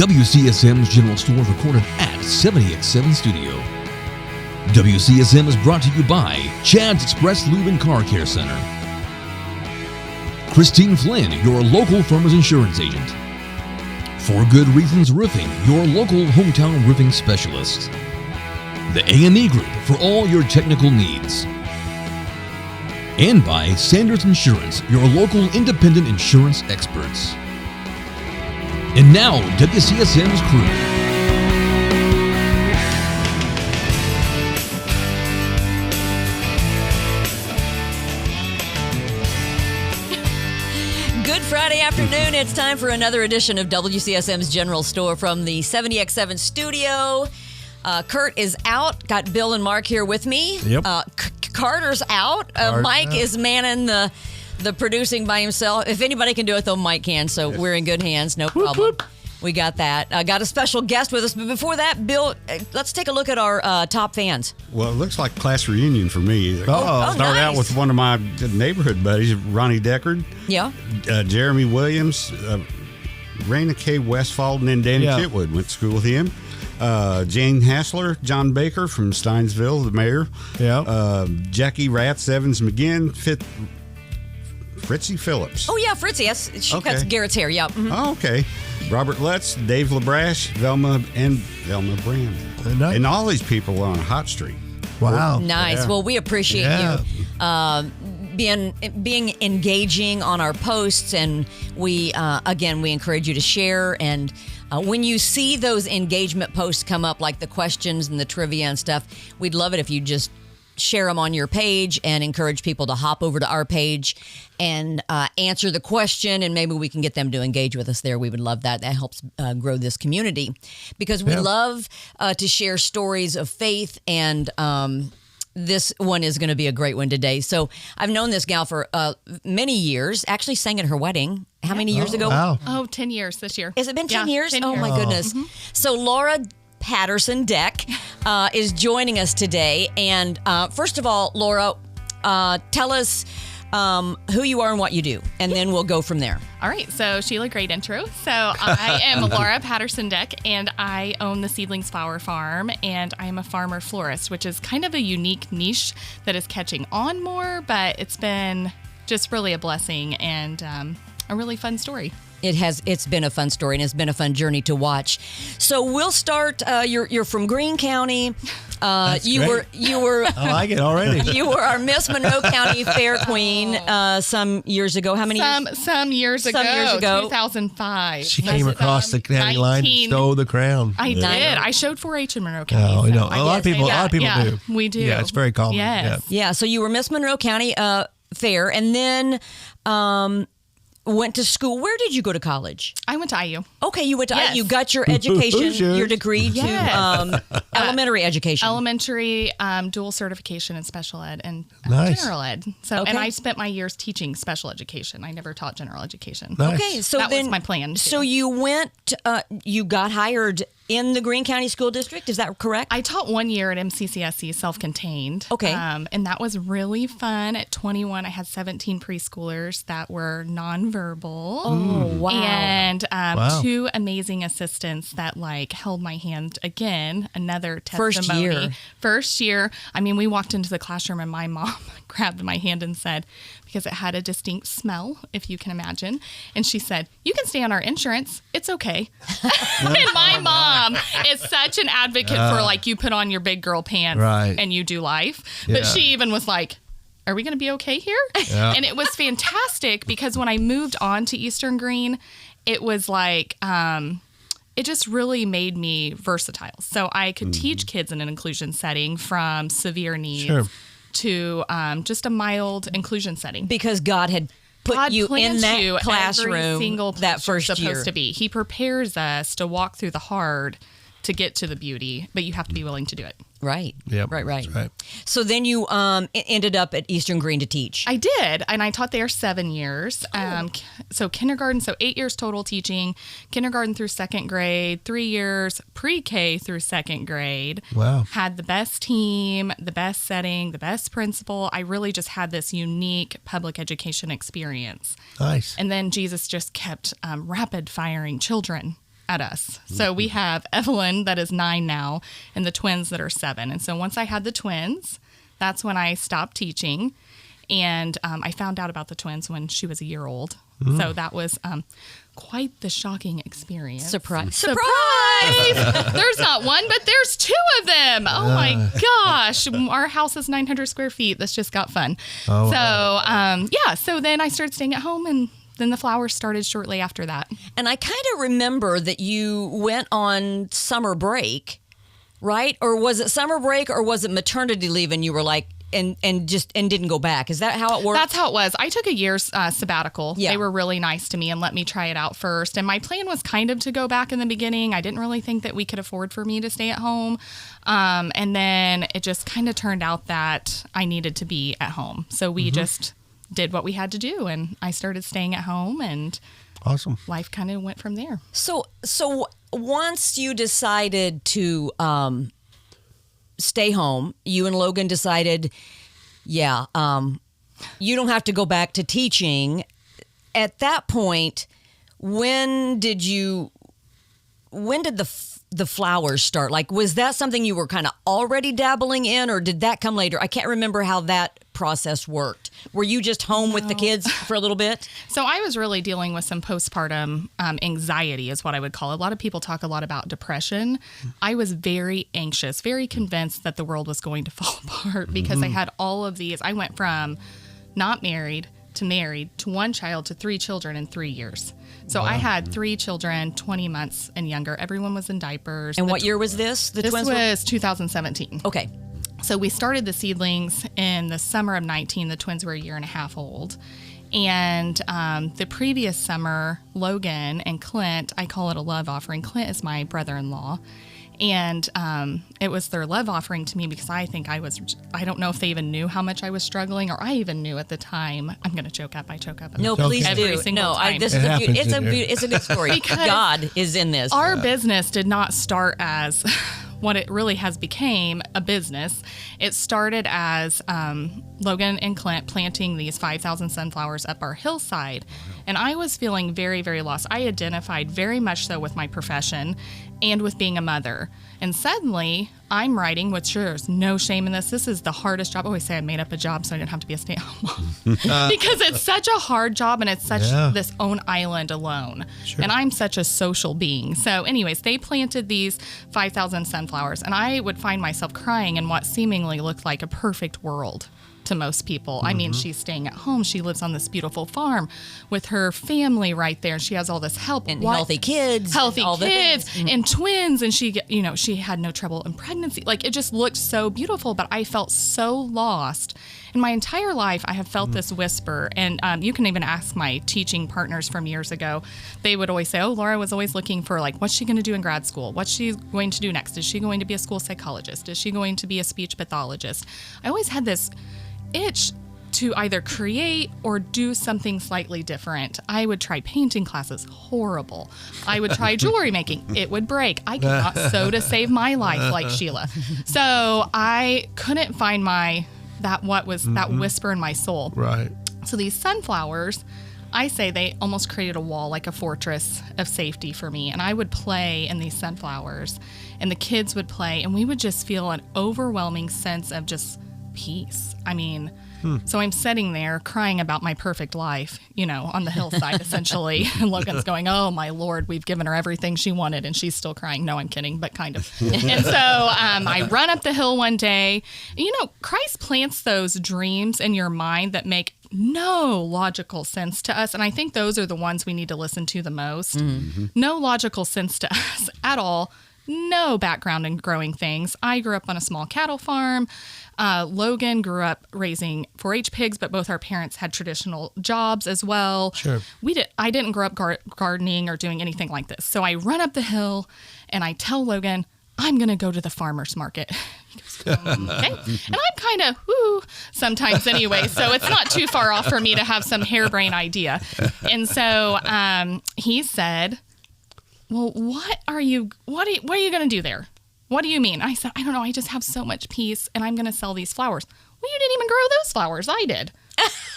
WCSM's General Store is recorded at 70X7 Studio. WCSM is brought to you by Chad's Express Lube and Car Care Center. Christine Flynn, your local Farmers Insurance agent. For Good Reasons Roofing, your local hometown roofing specialist. The AME Group for all your technical needs. And by Sanders Insurance, your local independent insurance experts. And now, WCSM's crew. Good Friday afternoon. It's time for another edition of WCSM's General Store from the 70X7 studio. Kurt is out. Got Bill and Mark here with me. Yep. Carter's out. Mike is manning the producing by himself. If anybody can do it, though, Mike can. So we're in good hands. No problem. Whoop. We got that. Got a special guest with us. But before that, Bill, let's take a look at our top fans. Well, it looks like class reunion for me. Oh, Started out nice. with one of my neighborhood buddies, Ronnie Deckard. Yeah. Jeremy Williams, Raina K. Westfall, and then Danny Chitwood went to school with him. Jane Hassler, John Baker from Steinsville, the mayor. Yeah. Jackie Raths, Evans McGinn, Fritzy Phillips. Oh, yeah, Fritzy. Yes, she cuts Garrett's hair. Yeah. Mm-hmm. Oh, okay. Robert Lutz, Dave LaBrash, Velma Brand. Nice. And all these people are on a hot streak. Wow. Nice. Yeah. Well, we appreciate you being engaging on our posts, and we encourage you to share. And when you see those engagement posts come up, like the questions and the trivia and stuff, we'd love it if you just share them on your page and encourage people to hop over to our page and answer the question, and maybe we can get them to engage with us there. We would love that. That helps grow this community, because we love to share stories of faith, and this one is going to be a great one today. So I've known this gal for many years, actually sang at her wedding. How many years ago? Wow. 10 years this year. Has it been 10 years? 10 Oh, years. my goodness. Mm-hmm. So Laura Patterson Deck is joining us today. And first of all, Laura, tell us who you are and what you do, and then we'll go from there. All right. So, Sheila, great intro. So, I am Laura Patterson Deck, and I own the Seedlings Flower Farm, and I am a farmer florist, which is kind of a unique niche that is catching on more, but it's been just really a blessing and a really fun story. It's been a fun story, and it's been a fun journey to watch. So we'll start. You're from Greene County. You were I like it already. You were our Miss Monroe County Fair Queen some years ago. How many? Some years ago. 2005. She came across the county line and stole the crown. I did. I showed 4-H in Monroe County. Oh, so you know, a lot of people do. We do. Yeah, it's very common. Yes. Yeah. So you were Miss Monroe County Fair, and then went to school. Where did you go to college? I went to IU. Okay, you went to Yes. you got your education, your degree Yes. to elementary education. Elementary, dual certification in special ed and Nice. general ed. So, Okay. and I spent my years teaching special education. I never taught general education. Nice. Okay, so That then was my plan, too. So you went, you got hired in the Greene County School District. Is that correct? I taught 1 year at MCCSE, self-contained. Okay. And that was really fun. At 21, I had 17 preschoolers that were nonverbal. Oh, wow. And Wow. 2 amazing assistants that held my hand again. Another testimony. First year. I mean, we walked into the classroom and my mom grabbed my hand and said, because it had a distinct smell, if you can imagine. And she said, "You can stay on our insurance. It's okay." And my mom is such an advocate for you put on your big girl pants and you do life. But she even was like, "Are we going to be okay here?" Yeah. And it was fantastic because when I moved on to Eastern Greene, it was it just really made me versatile. So I could teach kids in an inclusion setting from severe needs to just a mild inclusion setting. Because God had put you in that classroom every single place that first you're supposed year. to be. He prepares us to walk through the hard to get to the beauty, but you have to be willing to do it. Right. Yep. Right. That's right. So then you ended up at Eastern Greene to teach. I did, and I taught there 7 years. So kindergarten, so 8 years total teaching, kindergarten through second grade, 3 years pre-K through second grade. Wow. Had the best team, the best setting, the best principal. I really just had this unique public education experience. Nice. And then Jesus just kept rapid firing children at us. So we have Evelyn that is 9 now and the twins that are 7. And so once I had the twins, that's when I stopped teaching. And I found out about the twins when she was a year old. So that was quite the shocking experience. Surprise. There's not one, but there's 2 of them. Oh my gosh. Our house is 900 square feet. This just got fun. Oh, so, so then I started staying at home, and then the flowers started shortly after that. And I kind of remember that you went on summer break, right? Or was it summer break, or was it maternity leave and you were like, and didn't go back? Is that how it worked? That's how it was. I took a year's sabbatical. Yeah. They were really nice to me and let me try it out first. And my plan was kind of to go back in the beginning. I didn't really think that we could afford for me to stay at home. And then it just kind of turned out that I needed to be at home. So we just did what we had to do, and I started staying at home, and awesome. Life kind of went from there. So once you decided to stay home, you and Logan decided, you don't have to go back to teaching. At that point, when did the flowers start? Like, was that something you were kind of already dabbling in, or did that come later? I can't remember how that process worked. Were you just home with the kids for a little bit? So I was really dealing with some postpartum anxiety is what I would call it. A lot of people talk a lot about depression. I was very anxious, very convinced that the world was going to fall apart because I had all of these. I went from not married to 1 child to 3 children in 3 years. So I had 3 children, 20 months and younger. Everyone was in diapers. And what year was this? This was 2017. Okay. So we started the Seedlings in the summer of 19. The twins were a year and a half old. And the previous summer, Logan and Clint, I call it a love offering. Clint is my brother-in-law. And it was their love offering to me because I think I don't know if they even knew how much I was struggling, or I even knew at the time. I'm going to choke up. I choke up. No, please every do. Single time. This is it's a good story. Because God is in this. Our business did not start as what it really has became, a business. It started as Logan and Clint planting these 5,000 sunflowers up our hillside. And I was feeling very, very lost. I identified very much so with my profession and with being a mother. And suddenly I'm writing, which there's no shame in this. This is the hardest job. I always say I made up a job so I didn't have to be a stay-at-home mom. Because it's such a hard job, and it's such this own island alone. Sure. And I'm such a social being. So anyways, they planted these 5,000 sunflowers, and I would find myself crying in what seemingly looked like a perfect world to most people. I mean, she's staying at home. She lives on this beautiful farm with her family right there. She has all this help. And healthy kids. And twins. And she had no trouble in pregnancy. Like, it just looked so beautiful, but I felt so lost. In my entire life, I have felt this whisper. And you can even ask my teaching partners from years ago. They would always say, Laura was always looking for, like, what's she going to do in grad school? What's she going to do next? Is she going to be a school psychologist? Is she going to be a speech pathologist? I always had this itch to either create or do something slightly different. I would try painting classes, horrible. I would try jewelry making, it would break. I could not sew to save my life like Sheila. So I couldn't find that whisper in my soul. Right. So these sunflowers, I say they almost created a wall, like a fortress of safety for me. And I would play in these sunflowers, and the kids would play, and we would just feel an overwhelming sense of just peace. I mean, so I'm sitting there crying about my perfect life, on the hillside, essentially. And Logan's going, oh, my Lord, we've given her everything she wanted, and she's still crying. No, I'm kidding, but kind of. And so I run up the hill one day. Christ plants those dreams in your mind that make no logical sense to us. And I think those are the ones we need to listen to the most. Mm-hmm. No logical sense to us at all. No background in growing things. I grew up on a small cattle farm. Logan grew up raising 4-H pigs, but both our parents had traditional jobs as well. Sure. I didn't grow up gardening or doing anything like this. So I run up the hill and I tell Logan, I'm going to go to the farmer's market. He goes, okay. And I'm kind of, sometimes anyway. So it's not too far off for me to have some harebrained idea. And so he said, well, what are you going to do there? What do you mean? I said, I don't know. I just have so much peace, and I'm going to sell these flowers. Well, you didn't even grow those flowers. I did.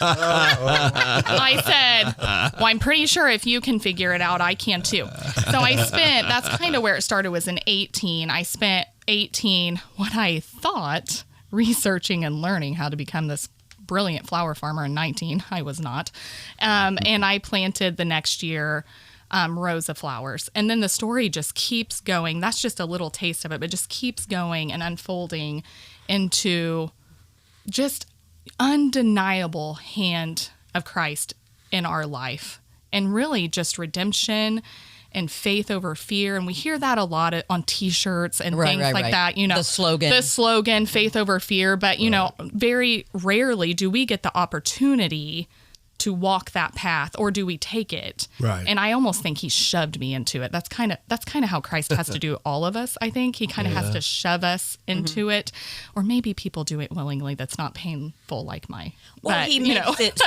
I said, well, I'm pretty sure if you can figure it out, I can too. So I spent, that's kind of where it started, was in 18. I spent 18, what I thought, researching and learning how to become this brilliant flower farmer. In 19, I was not. And I planted the next year rows of flowers. And then the story just keeps going. That's just a little taste of it, but just keeps going and unfolding into just undeniable hand of Christ in our life, and really just redemption and faith over fear. And we hear that a lot on t-shirts and things like that, you know, the slogan, faith over fear. But, you know, very rarely do we get the opportunity to walk that path, or do we take it? Right. And I almost think he shoved me into it. That's kind of how Christ has to do all of us. I think he kind of has to shove us into it, or maybe people do it willingly. That's not painful like my. Well, but, he makes it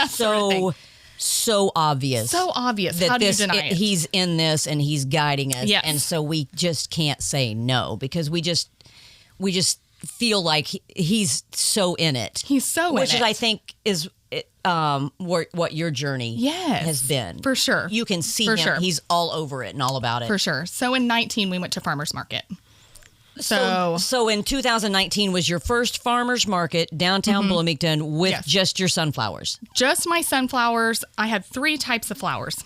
so obvious. So obvious. That how do you deny it? He's in this and he's guiding us. Yes. And so we just can't say no, because we just feel like he's so in it. He's so in it. Which is, I think, is what your journey has been. For sure. You can see him. Sure. He's all over it and all about it. For sure. So in 19, we went to farmer's market. So in 2019 was your first farmer's market downtown Bloomington with just your sunflowers. Just my sunflowers. I had 3 types of flowers.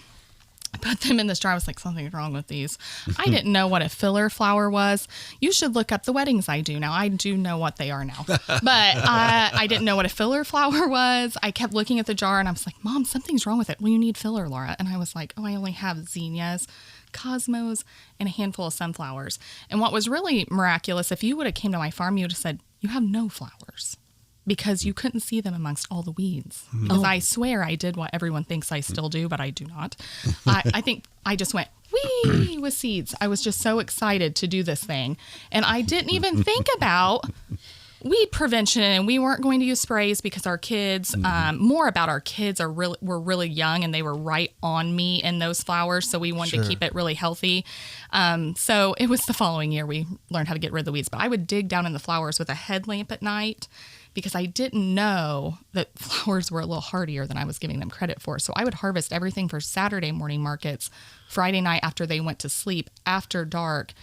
I put them in this jar. I was like, something's wrong with these. I didn't know what a filler flower was. You should look up the weddings I do now. I do know what they are now. But I didn't know what a filler flower was. I kept looking at the jar and I was like, Mom, something's wrong with it. Well, you need filler, Laura. And I was like, oh, I only have zinnias, cosmos, and a handful of sunflowers. And what was really miraculous, if you would have came to my farm, you would have said, you have no flowers. Because you couldn't see them amongst all the weeds. Because I swear I did what everyone thinks I still do, but I do not. I think I just went, wee, with seeds. I was just so excited to do this thing. And I didn't even think about weed prevention, and we weren't going to use sprays because our kids, more about our kids were really young, and they were right on me in those flowers. So we wanted to keep it really healthy. So it was the following year we learned how to get rid of the weeds. But I would dig down in the flowers with a headlamp at night, because I didn't know that flowers were a little hardier than I was giving them credit for. So I would harvest everything for Saturday morning markets, Friday night after they went to sleep, after dark,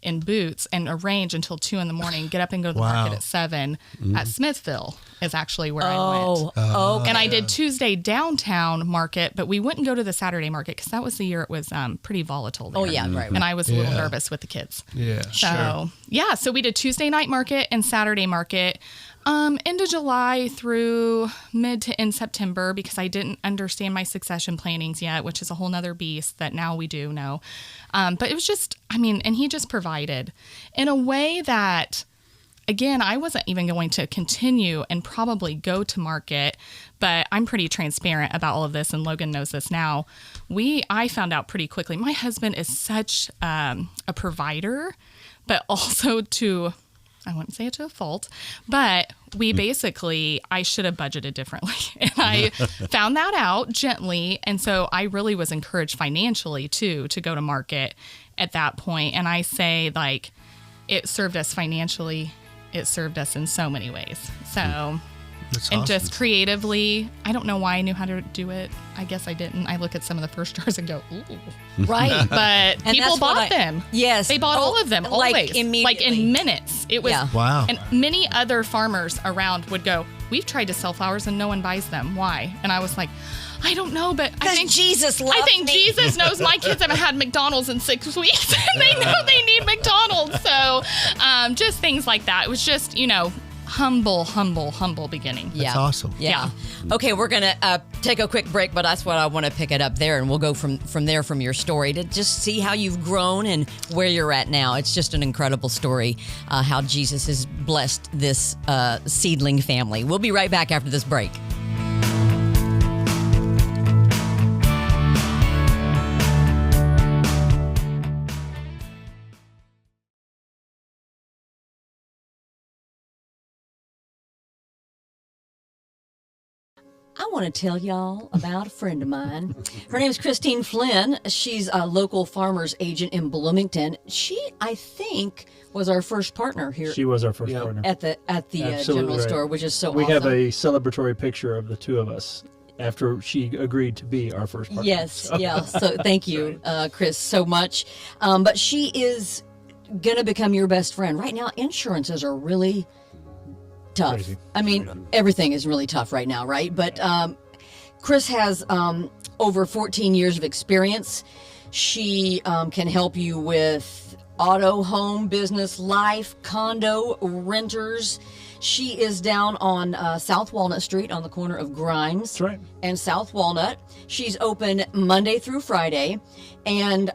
in boots, and arrange until 2 a.m, get up and go to the market at 7 at Smithville is actually where I went. Okay. And I did Tuesday downtown market, but we wouldn't go to the Saturday market because that was the year it was pretty volatile there. Oh, yeah, right. And I was a little nervous with the kids. Yeah. So we did Tuesday night market and Saturday market. End of July through mid to end September, because I didn't understand my succession plannings yet, which is a whole nother beast that now we do know. But it was just, and he just provided in a way that, again, I wasn't even going to continue and probably go to market, but I'm pretty transparent about all of this, and Logan knows this now. I found out pretty quickly. My husband is such a provider, but also I wouldn't say it to a fault, but I should have budgeted differently. And I found that out gently. And so I really was encouraged financially too, to go to market at that point. And I say, like, it served us financially. It served us in so many ways. So, and just creatively, I don't know why I knew how to do it. I guess I didn't. I look at some of the first jars and go, ooh. Right. But people bought them. Yes. They bought all of them, always. Like immediately. Like in minutes. It was. Wow. And many other farmers around would go, we've tried to sell flowers and no one buys them. Why? And I was like, I don't know, but I think Jesus loves me. Jesus knows my kids haven't had McDonald's in 6 weeks, and they know they need McDonald's. So just things like that. It was just, humble beginning. That's awesome. Yeah. Okay, we're going to take a quick break, but that's what I want to pick it up there, and we'll go from there, from your story, to just see how you've grown and where you're at now. It's just an incredible story, how Jesus has blessed this seedling family. We'll be right back after this break. I want to tell y'all about a friend of mine. Her name is Christine Flynn. She's a local farmer's agent in Bloomington. She, I think, was our first partner here. She was our first partner. At the general store, which is so awesome. We have a celebratory picture of the two of us after she agreed to be our first partner. Yes, yeah. So thank you, Chris, so much. But she is going to become your best friend. Right now, insurances are really tough. Crazy. I mean, everything is really tough right now, right? But Chris has over 14 years of experience. She can help you with auto, home, business, life, condo, renters. She is down on South Walnut Street on the corner of Grimes That's right. and South Walnut. She's open Monday through Friday, and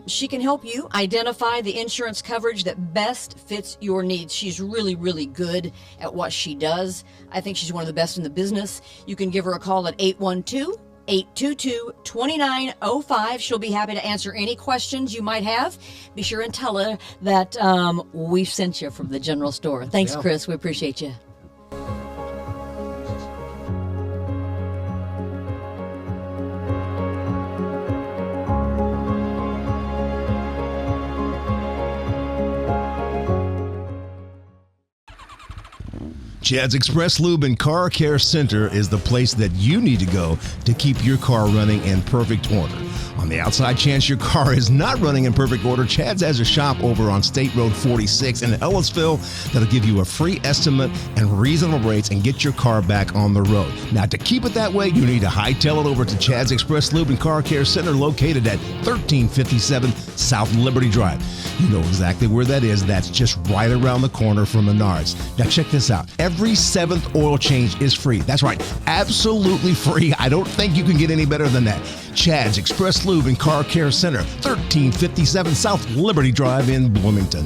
she can help you identify the insurance coverage that best fits your needs. She's really, really good at what she does. I think she's one of the best in the business. You can give her a call at 812-822-2905. She'll be happy to answer any questions you might have. Be sure and tell her that we sent you from the general store. Thanks, Chris. We appreciate you. Chad's Express Lube and Car Care Center is the place that you need to go to keep your car running in perfect order. On the outside chance your car is not running in perfect order, Chad's has a shop over on State Road 46 in Ellisville that'll give you a free estimate and reasonable rates and get your car back on the road. Now, to keep it that way, you need to hightail it over to Chad's Express Lube and Car Care Center located at 1357 South Liberty Drive. You know exactly where that is. That's just right around the corner from Menards. Now, check this out. Every seventh oil change is free. That's right. Absolutely free. I don't think you can get any better than that. Chad's Express Lube and Car Care Center, 1357 South Liberty Drive in Bloomington.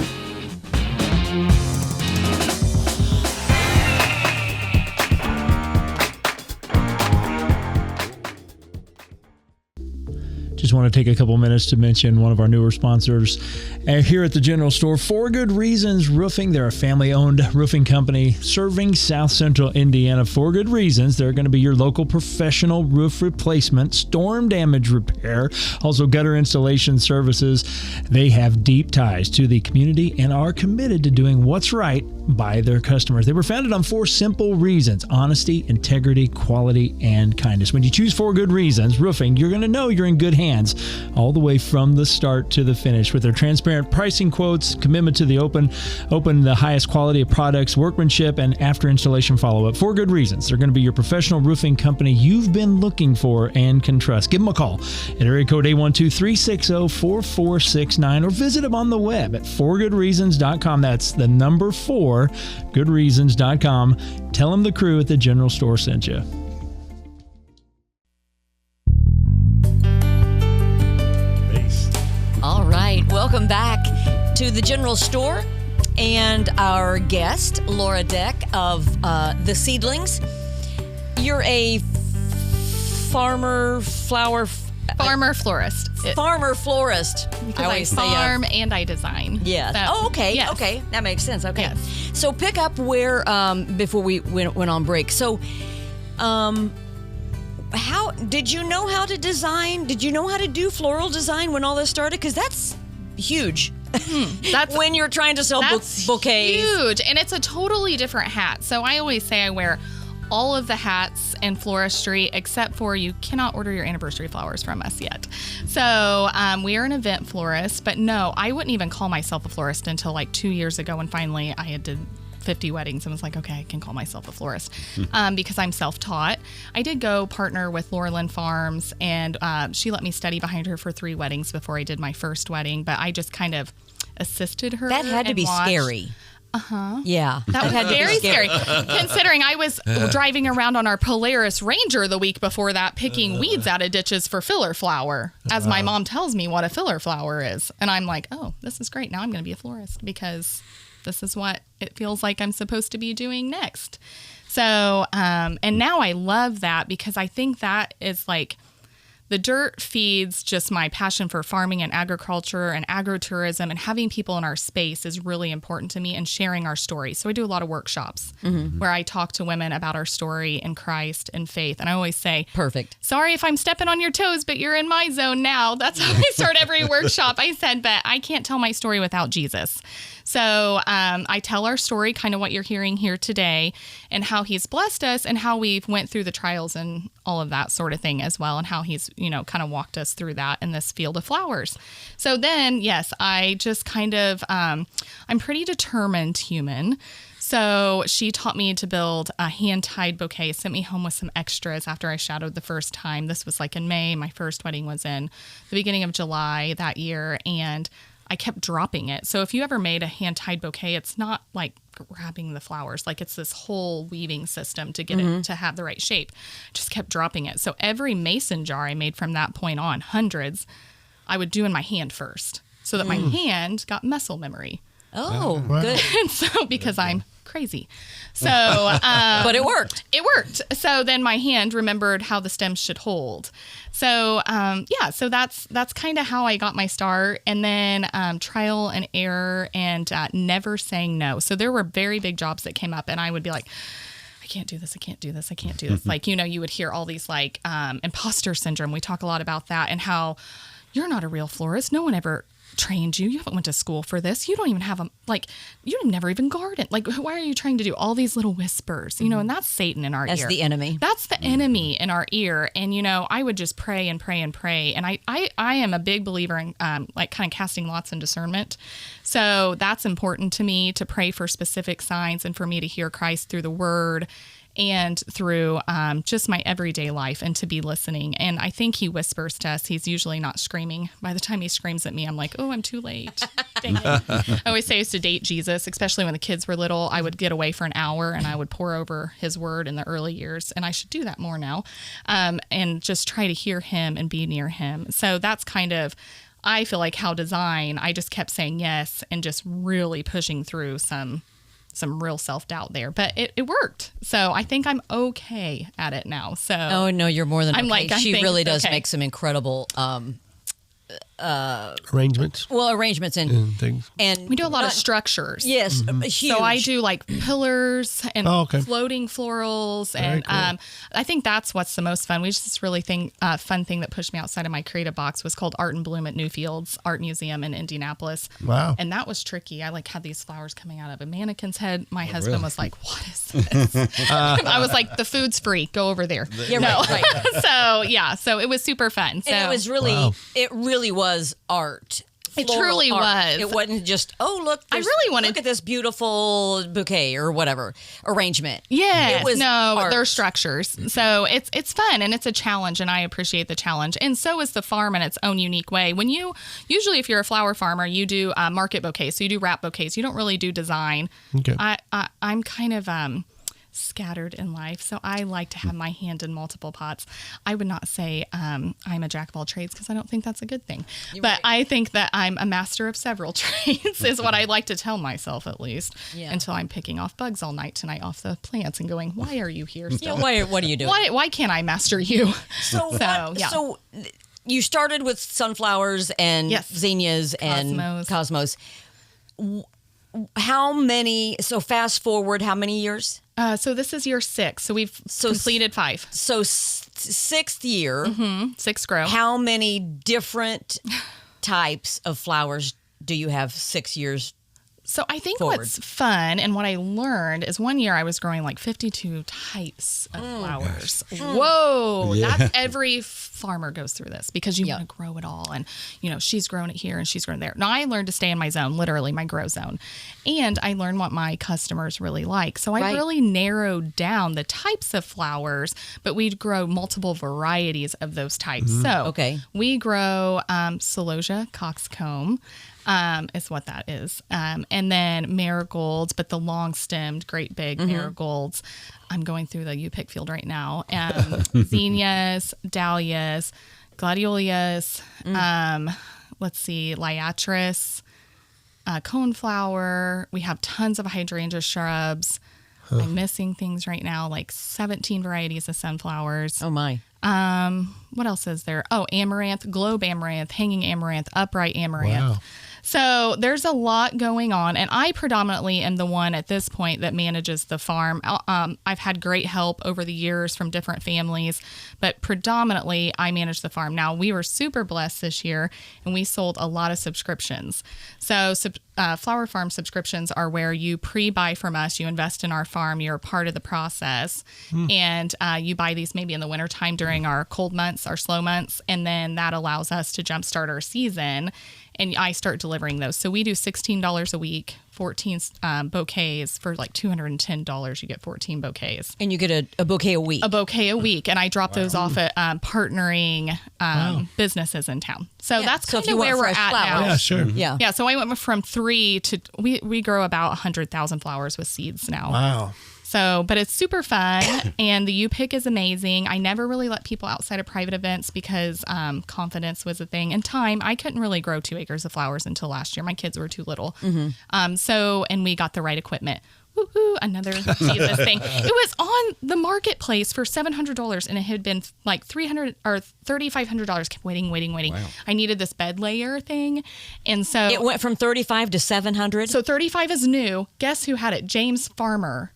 Just want to take a couple minutes to mention one of our newer sponsors here at the General Store, For Good Reasons Roofing. They're a family-owned roofing company serving South Central Indiana. For good reasons, they're going to be your local professional roof replacement, storm damage repair, also gutter installation services. They have deep ties to the community and are committed to doing what's right by their customers. They were founded on 4 simple reasons: honesty, integrity, quality, and kindness. When you choose For Good Reasons Roofing, you're going to know you're in good hands all the way from the start to the finish. With their transparent pricing quotes, commitment to the open the highest quality of products, workmanship, and after installation follow-up. For Good Reasons, they're going to be your professional roofing company you've been looking for and can trust. Give them a call at area code 812-360-4469 or visit them on the web at forgoodreasons.com. That's the number 4, goodreasons.com. Tell them the crew at the General Store sent you. All right, welcome back to the General Store and our guest, Laura Deck of the Seedlings. You're a florist. Farmer florist. Because I farm and I design. Yeah. Okay. Yes. Okay. That makes sense. Okay. Yes. So pick up where before we went on break. So, how did you know how to design? Did you know how to do floral design when all this started? Because that's huge. That's when you're trying to sell bouquets. Huge, and it's a totally different hat. So I always say I wear all of the hats in floristry, except for you cannot order your anniversary flowers from us yet. So we are an event florist, but no, I wouldn't even call myself a florist until like 2 years ago when finally I had to 50 weddings and was like, okay, I can call myself a florist because I'm self-taught. I did go partner with Laura Lynn Farms, and she let me study behind her for 3 weddings before I did my first wedding, but I just kind of assisted her. That had to be scary. Yeah. That was very scary. Considering I was driving around on our Polaris Ranger the week before that, picking weeds out of ditches for filler flower, as my mom tells me what a filler flower is. And I'm like, oh, this is great. Now I'm going to be a florist because this is what it feels like I'm supposed to be doing next. So, and now I love that because I think that is like the dirt feeds just my passion for farming and agriculture and agrotourism, and having people in our space is really important to me, and sharing our story. So I do a lot of workshops where I talk to women about our story in Christ and faith. And I always say, perfect. Sorry if I'm stepping on your toes, but you're in my zone now. That's how I start every workshop. I said, but I can't tell my story without Jesus. So I tell our story, kind of what you're hearing here today, and how he's blessed us, and how we've went through the trials and all of that sort of thing as well, and how he's, kind of walked us through that in this field of flowers. So then, yes, I just kind of, I'm pretty determined human. So she taught me to build a hand-tied bouquet, sent me home with some extras after I shadowed the first time. This was like in May. My first wedding was in the beginning of July that year, and I kept dropping it. So if you ever made a hand-tied bouquet, it's not like grabbing the flowers. Like, it's this whole weaving system to get it to have the right shape. Just kept dropping it. So every mason jar I made from that point on, hundreds, I would do in my hand first, so that my hand got muscle memory. Oh, good. And so, because I'm crazy. So, but it worked. It worked. So then my hand remembered how the stems should hold. So, so that's kind of how I got my start. And then trial and error, and never saying no. So there were very big jobs that came up, and I would be like, I can't do this. I can't do this. I can't do this. Like, you would hear all these like imposter syndrome. We talk a lot about that, and how you're not a real florist. No one ever trained you. You haven't went to school for this. You don't even have you've never even gardened. Like, why are you trying to do all these little whispers? And that's Satan in our ear. That's the enemy. That's the enemy in our ear. And, I would just pray and pray and pray. And I am a big believer in kind of casting lots and discernment. So that's important to me, to pray for specific signs, and for me to hear Christ through the word and through just my everyday life, and to be listening. And I think he whispers to us. He's usually not screaming. By the time he screams at me, I'm like, oh, I'm too late. Dang it. I always say I used to date Jesus, especially when the kids were little. I would get away for an hour, and I would pour over his word in the early years. And I should do that more now, and just try to hear him and be near him. So that's kind of, I feel like, how design, I just kept saying yes, and just really pushing through some real self-doubt there, but it worked. So I think I'm okay at it now. So oh no, you're more than okay. Like, she really does make some incredible arrangements. Well, arrangements and things. And we do a lot of structures. Yes, huge. So I do like pillars and floating florals, and cool. I think that's what's the most fun. We just this really fun thing that pushed me outside of my creative box was called Art and Bloom at Newfields Art Museum in Indianapolis. Wow. And that was tricky. I had these flowers coming out of a mannequin's head. My husband was like, "What is this?" I was like, "The food's free. Go over there." Yeah, no. right. So it was super fun. So and it was really, it really was art. It truly was. It wasn't just, oh, look, I really wanted look at this beautiful bouquet or whatever arrangement. Yeah, it was art. They're structures. So it's fun, and it's a challenge, and I appreciate the challenge. And so is the farm in its own unique way. When usually if you're a flower farmer, you do market bouquets, so you do wrap bouquets. You don't really do design. Okay. I'm kind of scattered in life, so I like to have my hand in multiple pots. I would not say I'm a jack of all trades, because I don't think that's a good thing. But I think that I'm a master of several trades is what I like to tell myself, at least, until I'm picking off bugs all night tonight off the plants and going, why are you here still? Yeah, what are you doing? Why can't I master you? So you started with sunflowers and zinnias and cosmos. How many, so fast forward, how many years? So this is year 6. So we've completed 5. So sixth year. Mm-hmm. 6 grow. How many different types of flowers do you have 6 years? So I think forward. What's fun and what I learned is one year I was growing like 52 types of flowers. Whoa. Yeah. That's every farmer goes through this, because you want to grow it all. And, she's grown it here and she's grown there. Now I learned to stay in my zone, literally my grow zone. And I learned what my customers really like. So I really narrowed down the types of flowers, but we'd grow multiple varieties of those types. So we grow celosia, coxcomb. Is what that is. And then marigolds, but the long-stemmed, great big marigolds. I'm going through the U-pick field right now. Zinnias, dahlias, gladiolus, let's see, liatris, coneflower. We have tons of hydrangea shrubs. I'm missing things right now, like 17 varieties of sunflowers. Oh, my. what else is there? Oh, amaranth, globe amaranth, hanging amaranth, upright amaranth. Wow. So there's a lot going on, and I predominantly am the one at this point that manages the farm. I've had great help over the years from different families, but predominantly I manage the farm. Now, we were super blessed this year, and we sold a lot of subscriptions. So flower farm subscriptions are where you pre-buy from us, you invest in our farm, you're a part of the process, and you buy these maybe in the wintertime during our cold months, our slow months, and then that allows us to jumpstart our season. And I start delivering those. So we do $16 a week, 14 bouquets for like $210. You get 14 bouquets. And you get a bouquet a week. A bouquet a week. And I drop those off at partnering businesses in town. So that's kind of where we're at now. Yeah, sure. Yeah. Yeah. So I went from 3 to, we grow about 100,000 flowers with seeds now. Wow. So, but it's super fun, and the U-Pick is amazing. I never really let people outside of private events because confidence was a thing. And time, I couldn't really grow 2 acres of flowers until last year. My kids were too little. And we got the right equipment. Woohoo, another Jesus thing. It was on the marketplace for $700, and it had been like $300 or $3,500. Kept waiting. Wow. I needed this bed layer thing, and so it went from $35 to $700. So $35 is new. Guess who had it? James Farmer.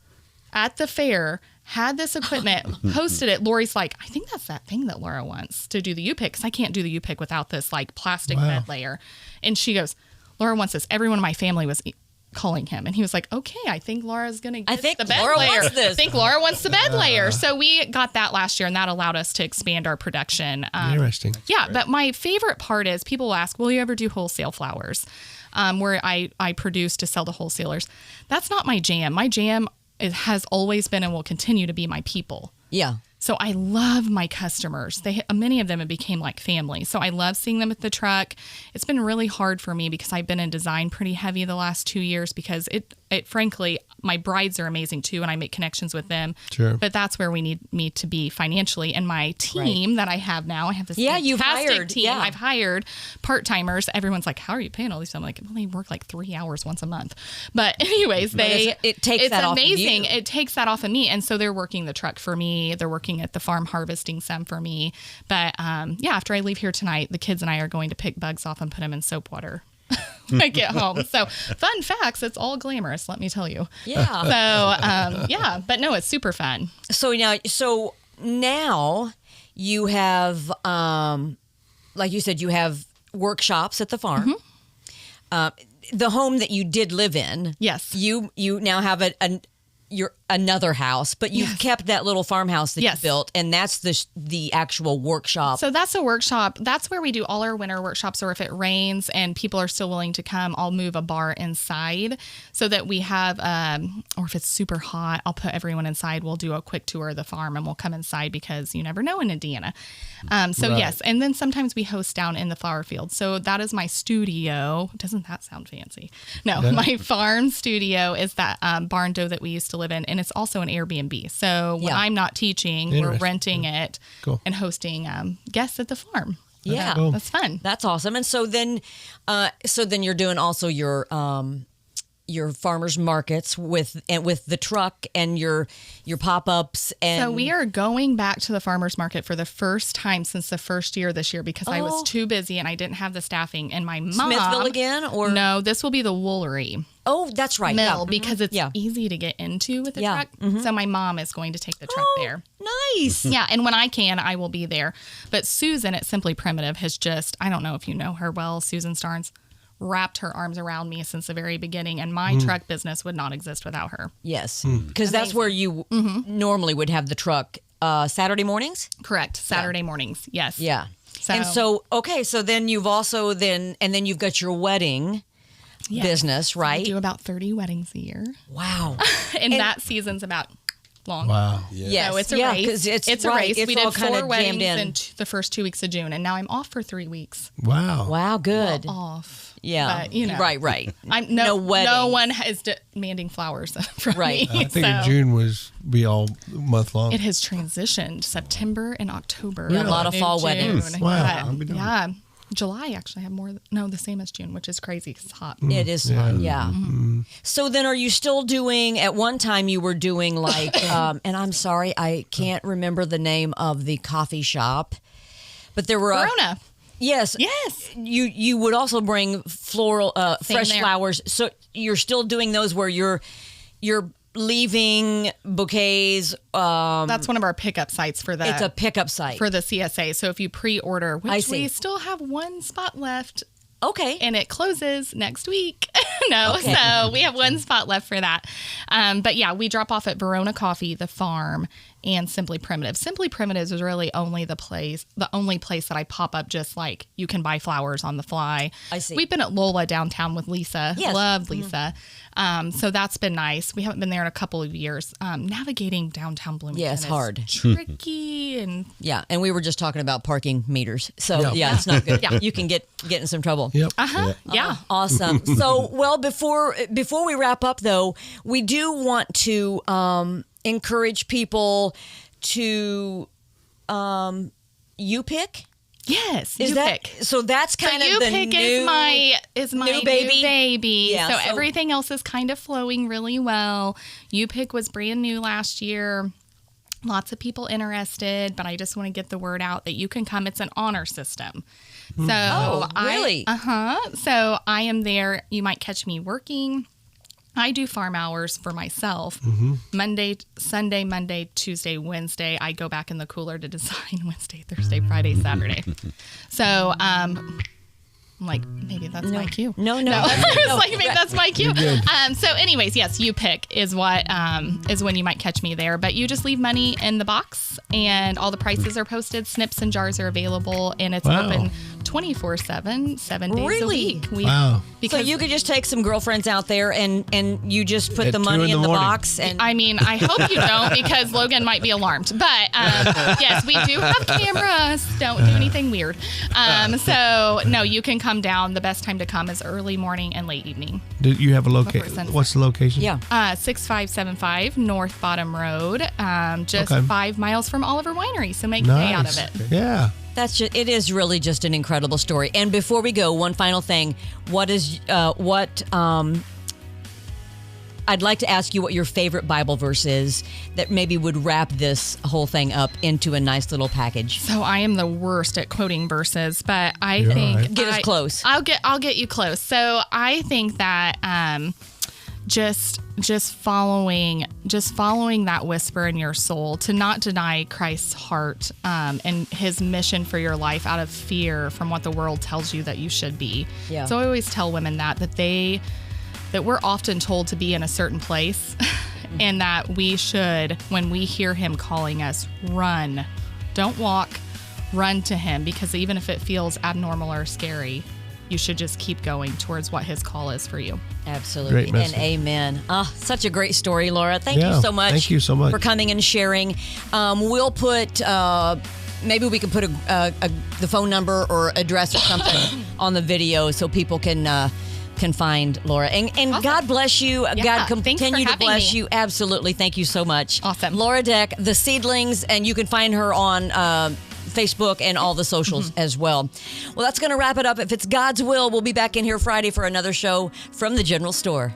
At the fair, had this equipment, posted it. Lori's like, I think that's that thing that Laura wants to do the U-Pick, because I can't do the U-Pick without this like plastic bed layer. And she goes, Laura wants this. Everyone in my family was calling him, and he was like, okay, I think Laura's gonna get the bed Laura layer. Wants this. I think Laura wants the bed layer. So we got that last year, and that allowed us to expand our production. Interesting. Yeah, but my favorite part is people will ask, will you ever do wholesale flowers? Where I produce to sell to wholesalers. That's not my jam. My jam has always been and will continue to be my people. Yeah. So I love my customers. Many of them have became like family. So I love seeing them at the truck. It's been really hard for me because I've been in design pretty heavy the last 2 years, because it frankly, my brides are amazing too, and I make connections with them. Sure. But that's where we need me to be financially. And my team that I have now, I have this you've fantastic hired, team. yeah. I've hired part-timers. Everyone's like, how are you paying all these? I'm like, well, they work like 3 hours once a month. But anyways, it takes that off of you. It's amazing. It takes that off of me. And so they're working the truck for me. They're working at the farm harvesting some for me. But after I leave here tonight, the kids and I are going to pick bugs off and put them in soap water when I get home. So fun facts, it's all glamorous, let me tell you. Yeah. So but no, it's super fun. So now you have, like you said, you have workshops at the farm. The home that you did live in. Yes. You now have you're another house, but you've kept that little farmhouse that you built, and that's the actual workshop. So that's a workshop. That's where we do all our winter workshops, or if it rains and people are still willing to come, I'll move a bar inside so that we have, or if it's super hot, I'll put everyone inside. We'll do a quick tour of the farm, and we'll come inside because you never know in Indiana. Yes, and then sometimes we host down in the flower field. So that is my studio. Doesn't that sound fancy? No, my farm studio is that barn dough that we used to live in, and it's also an Airbnb. So when I'm not teaching, we're renting it and hosting guests at the farm. Yeah, cool. That's fun. That's awesome. And so then you're doing also your farmers markets with the truck and your pop-ups. And so we are going back to the farmers market for the first time since the first year this year, because I was too busy and I didn't have the staffing. And my mom, Smithville again, or no, this will be the Woolery. Oh, that's right. Mill, because it's easy to get into with the truck. So my mom is going to take the truck there. Nice. Yeah, and when I can, I will be there. But Susan at Simply Primitive has just, I don't know if you know her well, Susan Starnes, wrapped her arms around me since the very beginning, and my truck business would not exist without her. Yes, because that's where you normally would have the truck Saturday mornings? Correct. Saturday mornings, yes. Yeah. So then you've also and then you've got your wedding business, right? I do about 30 weddings a year. Wow. and that season's about long. Wow. Yes. So it's a race. 'Cause it's a race. It's we all did 4 weddings in the first 2 weeks of June, and now I'm off for 3 weeks. Wow. Wow, good. Off. Yeah. But, Right. I'm no wedding. No one is demanding flowers from me. I think June be all month long. It has transitioned September and October. Yeah, a lot of fall weddings. Wow. Yeah. July actually have more. No, the same as June, which is crazy. It's hot. It is hot. Yeah. So then, are you still doing? At one time, you were doing like, and I'm sorry, I can't remember the name of the coffee shop. But there were Verona. Yes. You would also bring floral, fresh there. flowers. So you're still doing those where you're leaving bouquets. That's one of our pickup sites for the. It's a pickup site for the CSA. So if you pre-order, I which see. we still have one spot left. Okay. And it closes next week. So we have one spot left for that. But yeah, we drop off at Verona Coffee, the farm, and Simply Primitive. Simply Primitives is really the only place that I pop up just like you can buy flowers on the fly. I see. We've been at Lola downtown with Lisa. Yes. Loved Lisa. So that's been nice. We haven't been there in a couple of years. Navigating downtown Bloomington it's hard. is tricky and Yeah, and we were just talking about parking meters. So yeah, it's not good. You can get in some trouble. Yep. yeah. Awesome. So, well, before we wrap up, though, we do want to encourage people to you pick. Yes, Is you that pick. so? That's kind you of the pick new, is my new baby. Yeah, so so- everything else is kind of flowing really well. You pick was brand new last year. Lots of people interested, but I just want to get the word out that you can come. It's an honor system. So really? So I am there. You might catch me working. I do farm hours for myself. Monday, Sunday, Monday, Tuesday, Wednesday. I go back in the cooler to design Wednesday, Thursday, Friday, Saturday. So, I'm like, maybe that's my cue. No. I was like, maybe that's my cue. So anyways, yes, you pick is what is when you might catch me there. But you just leave money in the box and all the prices are posted. Snips and jars are available and it's open 24/7, 7 days a Really? week. Wow. So you could just take some girlfriends out there and you just put At the 2 money in in the the morning. box and I mean, I hope you don't because Logan might be alarmed. But yes, we do have cameras. Don't do anything weird. So no, you can come down. The best time to come is early morning and late evening. Do you have a Before location? sunset. What's the location? yeah. 6575 North Bottom Road, just Okay. 5 miles from Oliver Winery. So make a day out of it. Yeah. That's just, it is really just an incredible story. And before we go, one final thing. I'd like to ask you what your favorite Bible verse is that maybe would wrap this whole thing up into a nice little package. So I am the worst at quoting verses, but I You're think all right. Get us close. I'll get you close. So I think that just following that whisper in your soul to not deny Christ's heart and his mission for your life out of fear from what the world tells you that you should be. Yeah. So I always tell women that we're often told to be in a certain place and that we should, when we hear him calling us, run. Don't walk, run to him, because even if it feels abnormal or scary, you should just keep going towards what his call is for you. Absolutely. Great message. And amen. Such a great story, Laura. Thank you so much. Thank you so much for coming and sharing. We'll put maybe we can put the phone number or address or something on the video so people can find Laura. And Awesome. God bless you. Yeah, God thanks for continue to having bless me. you. Absolutely. Thank you so much. Awesome. Laura Deck, the Seedlings, and you can find her on Facebook and all the socials as well. Well, that's going to wrap it up. If it's God's will, we'll be back in here Friday for another show from the General Store.